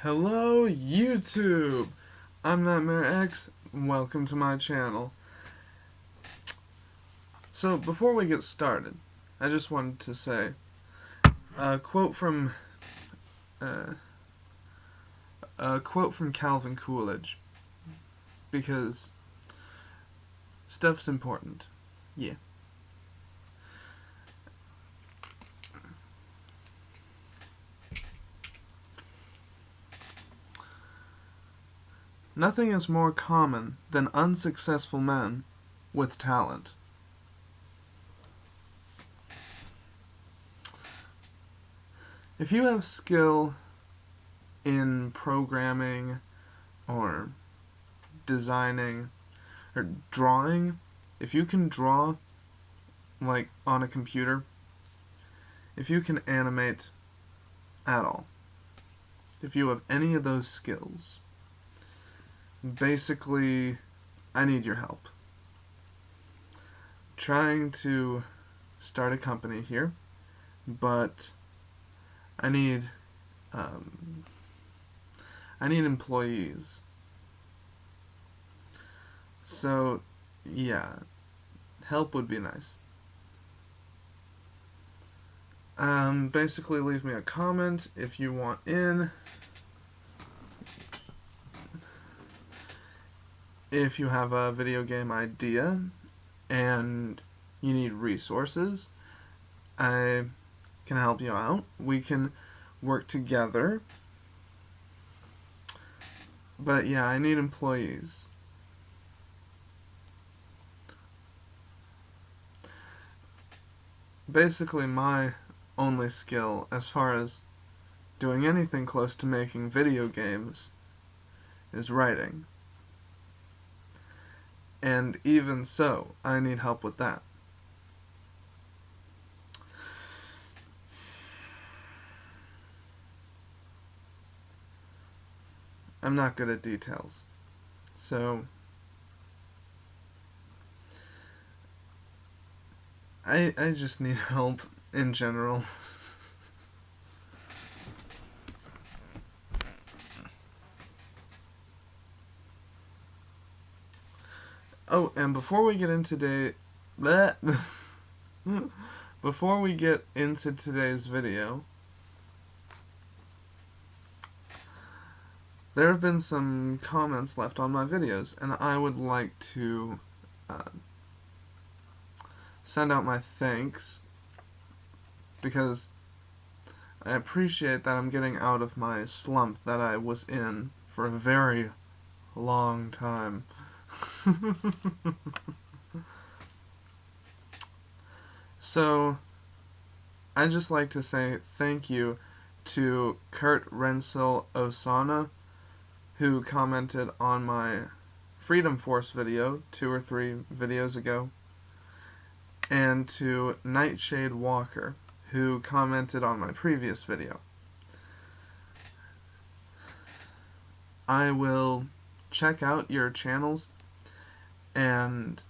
Hello YouTube! I'm Nightmare X, welcome to my channel. So before we get started, I just wanted to say a quote from Calvin Coolidge, because stuff's important. Yeah. Nothing is more common than unsuccessful men with talent. If you have skill in programming or designing or drawing, if you can draw like on a computer, if you can animate at all, if you have any of those skills, basically I need your help. Trying to start a company here, but I need employees. So yeah, help would be nice. Basically leave me a comment if you want in. If you have a video game idea and you need resources, I can help you out. We can work together. But yeah, I need employees. Basically, my only skill as far as doing anything close to making video games is writing. And even so, I need help with that. I'm not good at details. So I just need help in general. Oh, and before we get into today's video, there have been some comments left on my videos, and I would like to send out my thanks, because I appreciate that I'm getting out of my slump that I was in for a very long time. So, I'd just like to say thank you to Kurt Rensel Osana, who commented on my Freedom Force video 2 or 3 videos ago, and to Nightshade Walker, who commented on my previous video. I will check out your channels, and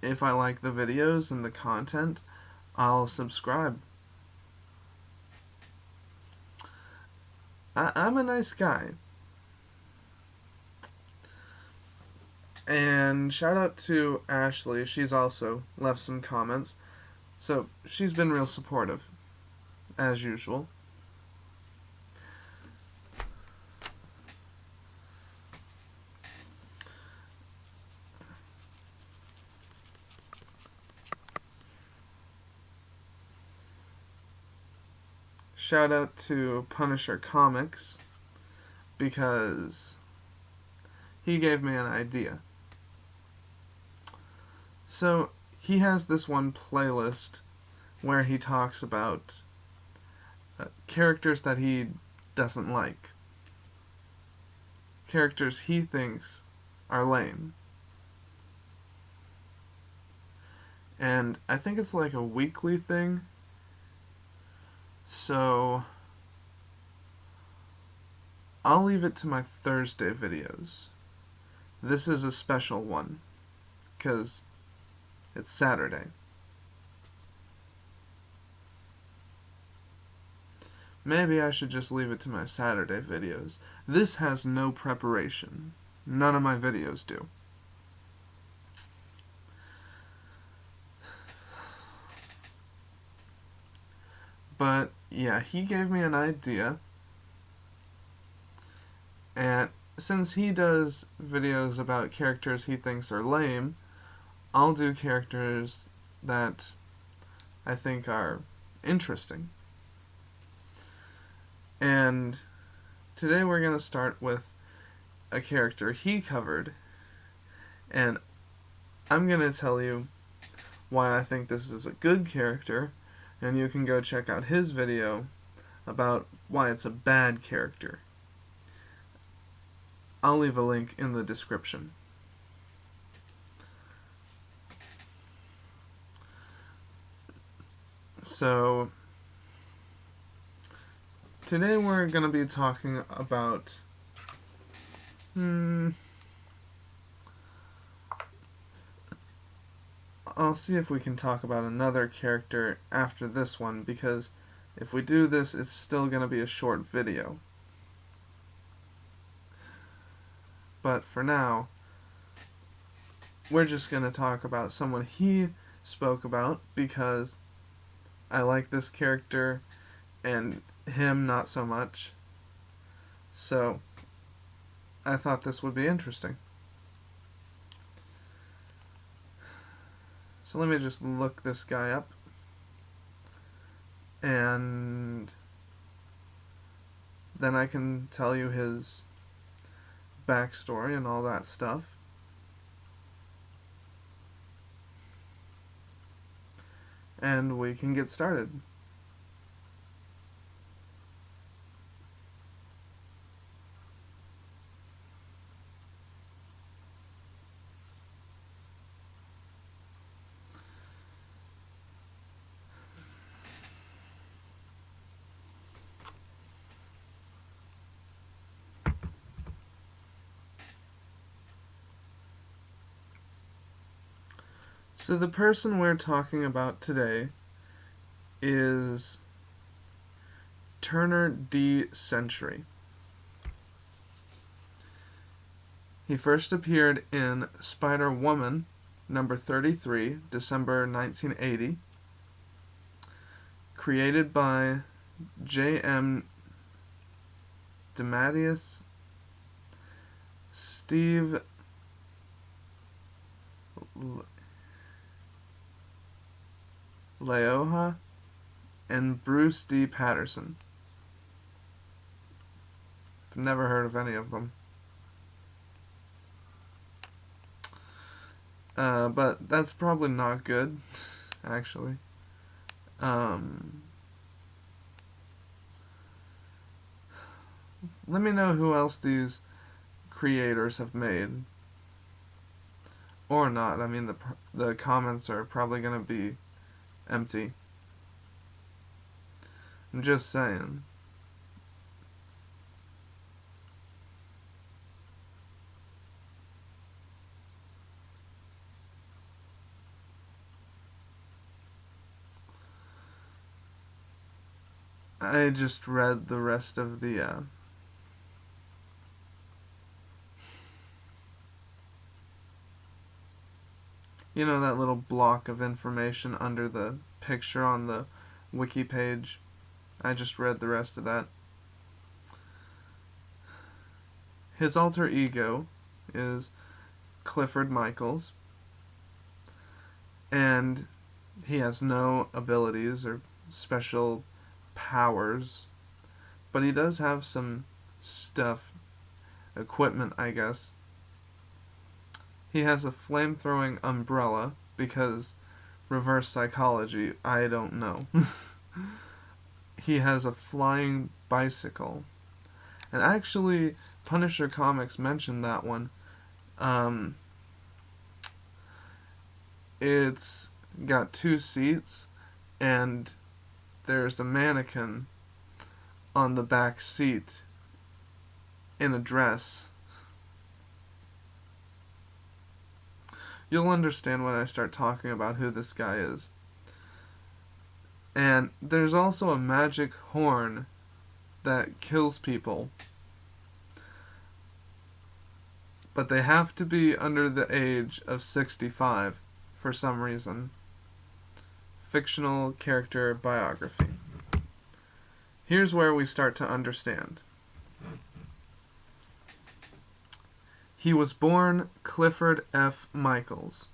if I like the videos and the content, I'll subscribe. I'm a nice guy. And shout out to Ashley, she's also left some comments. So she's been real supportive, as usual. Shout out to Punisher Komix, because he gave me an idea. So he has this one playlist where he talks about characters that he doesn't like. Characters he thinks are lame. And I think it's like a weekly thing. So I'll leave it to my Thursday videos. This is a special one, because it's Saturday. Maybe I should just leave it to my Saturday videos. This has no preparation. None of my videos do. But yeah, he gave me an idea, and since he does videos about characters he thinks are lame, I'll do characters that I think are interesting. And today we're going to start with a character he covered, and I'm going to tell you why I think this is a good character, and you can go check out his video about why it's a bad character. I'll leave a link in the description. So, today we're going to be talking about I'll see if we can talk about another character after this one, because if we do this, it's still going to be a short video. But for now, we're just going to talk about someone he spoke about, because I like this character and him not so much. So I thought this would be interesting. So let me just look this guy up, and then I can tell you his backstory and all that stuff. And we can get started. So the person we're talking about today is Turner D. Century. He first appeared in Spider-Woman, number 33, December 1980, created by J.M. DeMatteis, Steve Leoha, and Bruce D. Patterson. I've never heard of any of them. But that's probably not good, actually. Let me know who else these creators have made. Or not. I mean, the comments are probably going to be empty. I'm just saying. I just read the rest of the you know, that little block of information under the picture on the wiki page. I just read the rest of that. His alter ego is Clifford Michaels, and he has no abilities or special powers, but he does have some equipment, I guess. He has a flame-throwing umbrella, because reverse psychology, I don't know. He has a flying bicycle. And actually, Punisher Komix mentioned that one. It's got 2 seats, and there's a mannequin on the back seat in a dress. You'll understand when I start talking about who this guy is. And there's also a magic horn that kills people, but they have to be under the age of 65 for some reason. Fictional character biography. Here's where we start to understand. He was born Clifford F. Michaels,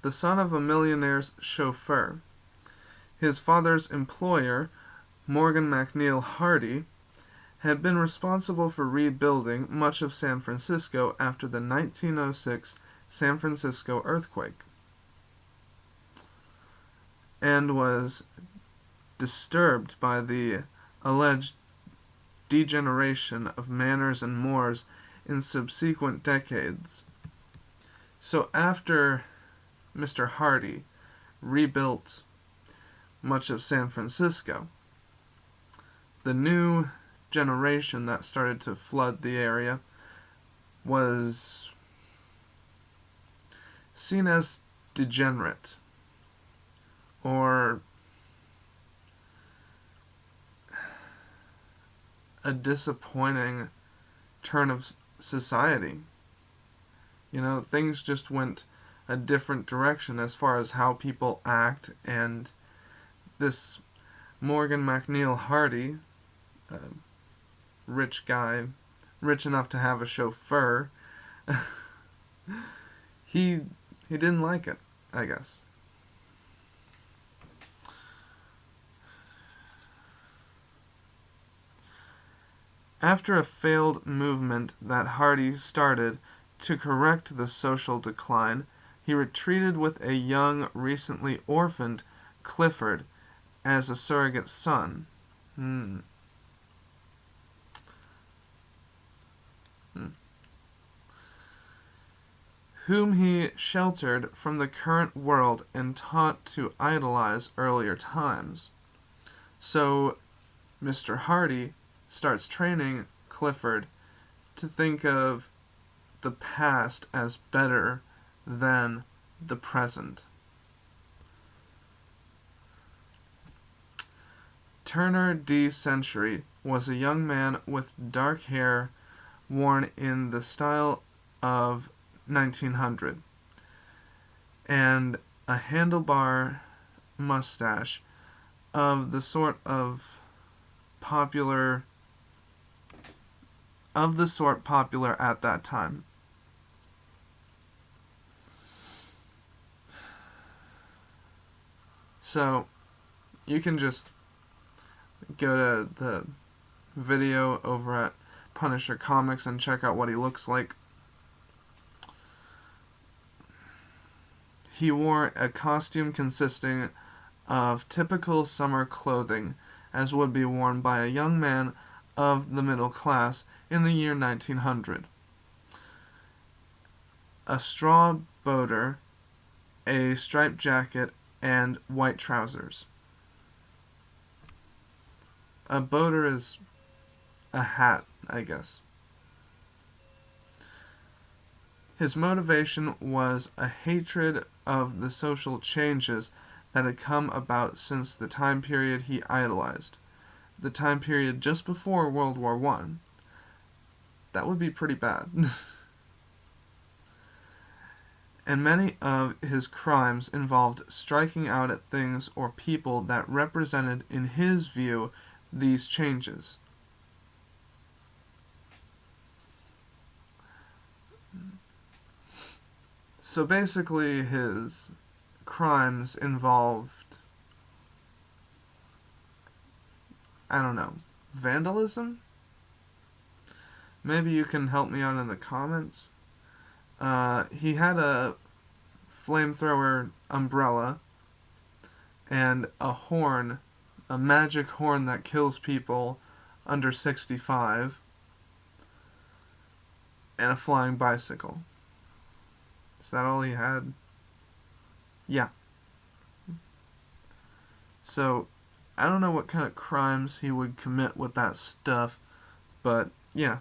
the son of a millionaire's chauffeur. His father's employer, Morgan McNeil Hardy, had been responsible for rebuilding much of San Francisco after the 1906 San Francisco earthquake, and was disturbed by the alleged degeneration of manners and mores in subsequent decades. So after Mr. Hardy rebuilt much of San Francisco, the new generation that started to flood the area was seen as degenerate, or a disappointing turn of society. You know, things just went a different direction as far as how people act, and this Morgan McNeil Hardy, rich guy, rich enough to have a chauffeur, he didn't like it, I guess. After a failed movement that Hardy started to correct the social decline, he retreated with a young, recently orphaned Clifford as a surrogate son. Whom he sheltered from the current world and taught to idolize earlier times. So, Mr. Hardy starts training Clifford to think of the past as better than the present. Turner D. Century was a young man with dark hair worn in the style of 1900 and a handlebar mustache of the sort popular at that time. So you can just go to the video over at Punisher Komix and check out what he looks like. He wore a costume consisting of typical summer clothing, as would be worn by a young man of the middle class in the year 1900. A straw boater, a striped jacket, and white trousers. A boater is a hat, I guess. His motivation was a hatred of the social changes that had come about since the time period he idolized, the time period just before World War I. That would be pretty bad. And many of his crimes involved striking out at things or people that represented, in his view, these changes. So basically, his crimes involved, I don't know, vandalism? Maybe you can help me out in the comments. He had a flamethrower umbrella and a horn, a magic horn that kills people under 65, and a flying bicycle. Is that all he had? Yeah. So, I don't know what kind of crimes he would commit with that stuff, but yeah.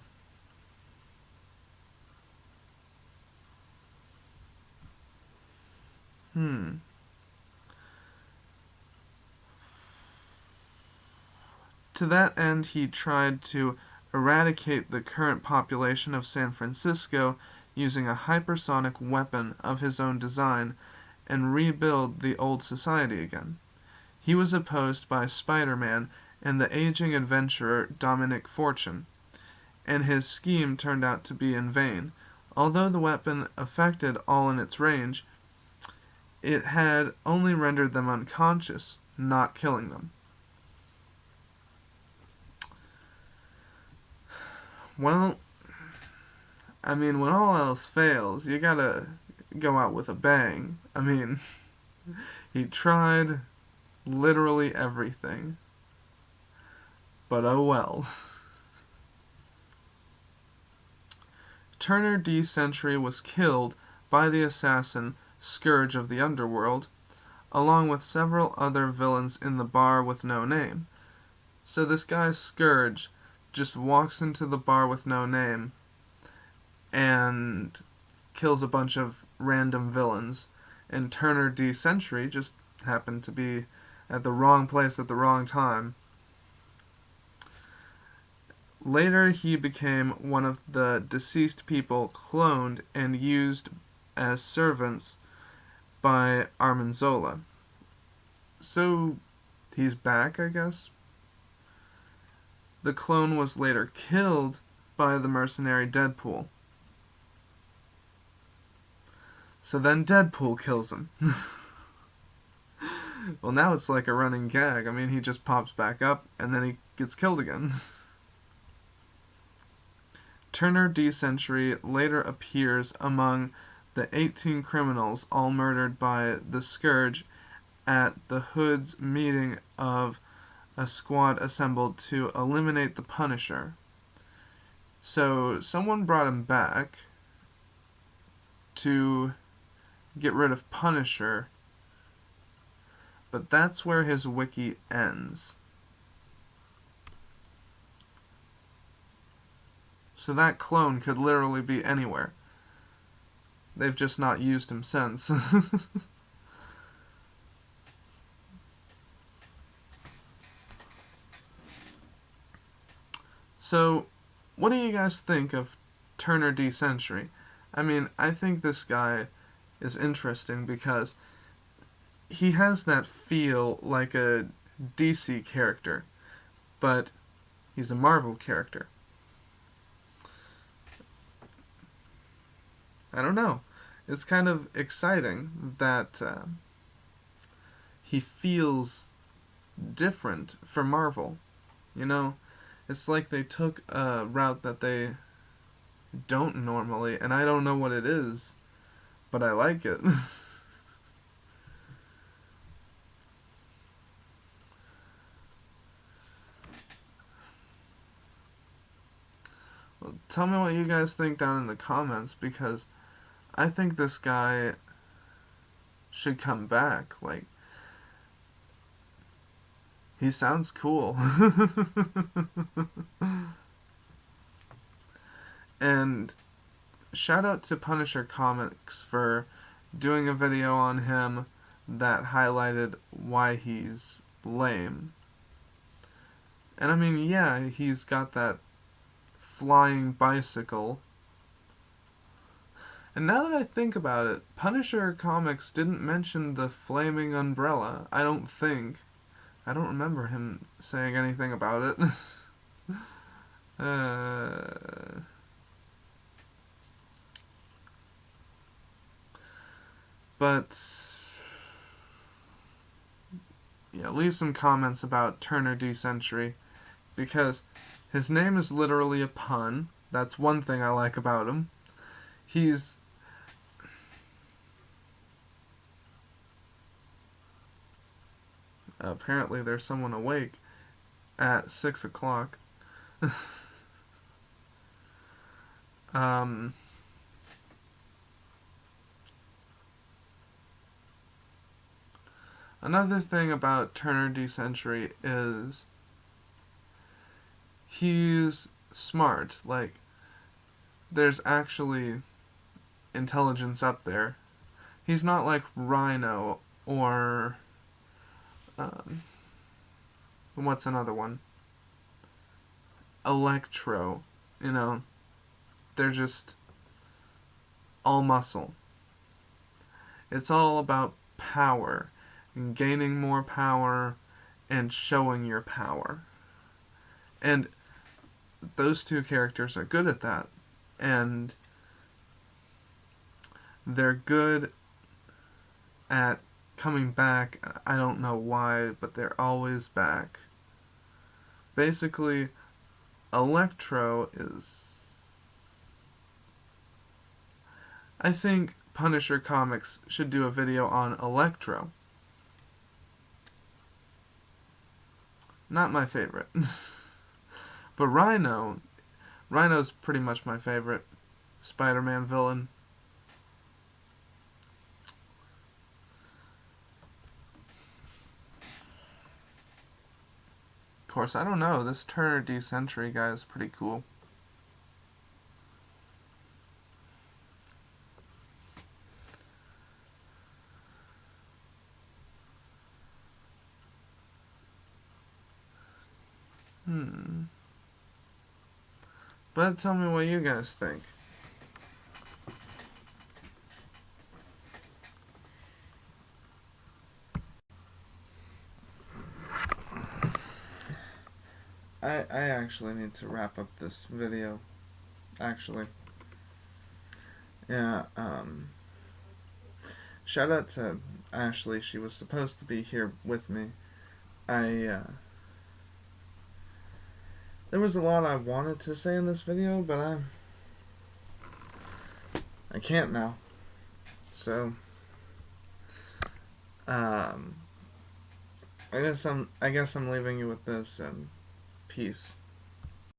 To that end, he tried to eradicate the current population of San Francisco using a hypersonic weapon of his own design and rebuild the old society again. He was opposed by Spider-Man and the aging adventurer Dominic Fortune, and his scheme turned out to be in vain. Although the weapon affected all in its range, it had only rendered them unconscious, not killing them. Well, I mean, when all else fails, you gotta go out with a bang. I mean, he tried literally everything. But oh well. Turner D. Century was killed by the assassin Scourge of the Underworld, along with several other villains in the bar with no name. So this guy Scourge just walks into the bar with no name and kills a bunch of random villains, and Turner D. Century just happened to be at the wrong place at the wrong time. Later, he became one of the deceased people cloned and used as servants by Armanzola. So, he's back, I guess? The clone was later killed by the mercenary Deadpool. So then Deadpool kills him. Well, now it's like a running gag. I mean, he just pops back up, and then he gets killed again. Turner D. Century later appears among the 18 criminals all murdered by the Scourge at the Hood's meeting of a squad assembled to eliminate the Punisher. So someone brought him back to get rid of Punisher, but that's where his wiki ends. So that clone could literally be anywhere. They've just not used him since. So, what do you guys think of Turner D. Century? I mean, I think this guy is interesting because he has that feel like a DC character, but he's a Marvel character. I don't know. It's kind of exciting that he feels different for Marvel. You know, it's like they took a route that they don't normally, and I don't know what it is, but I like it. Well, tell me what you guys think down in the comments, because I think this guy should come back. Like, he sounds cool. And shout out to Punisher Komix for doing a video on him that highlighted why he's lame. And I mean, yeah, he's got that flying bicycle. And now that I think about it, Punisher Komix didn't mention the flaming umbrella. I don't think. I don't remember him saying anything about it. But yeah, leave some comments about Turner D. Century, because his name is literally a pun. That's one thing I like about him. He's apparently there's someone awake at 6 o'clock. Another thing about Turner D. Century is he's smart. Like, there's actually intelligence up there. He's not like Rhino or what's another one? Electro, you know, they're just all muscle. It's all about power, and gaining more power, and showing your power. And those two characters are good at that. And they're good at coming back. I don't know why, but they're always back. Basically, Electro is... I think Punisher Komix should do a video on Electro. Not my favorite. But Rhino's pretty much my favorite Spider-Man villain. Of course, I don't know. This Turner D Century guy is pretty cool. But tell me what you guys think. I actually need to wrap up this video. Actually. Yeah, shout out to Ashley. She was supposed to be here with me. There was a lot I wanted to say in this video, but I can't now. So, I guess I'm leaving you with this, and peace.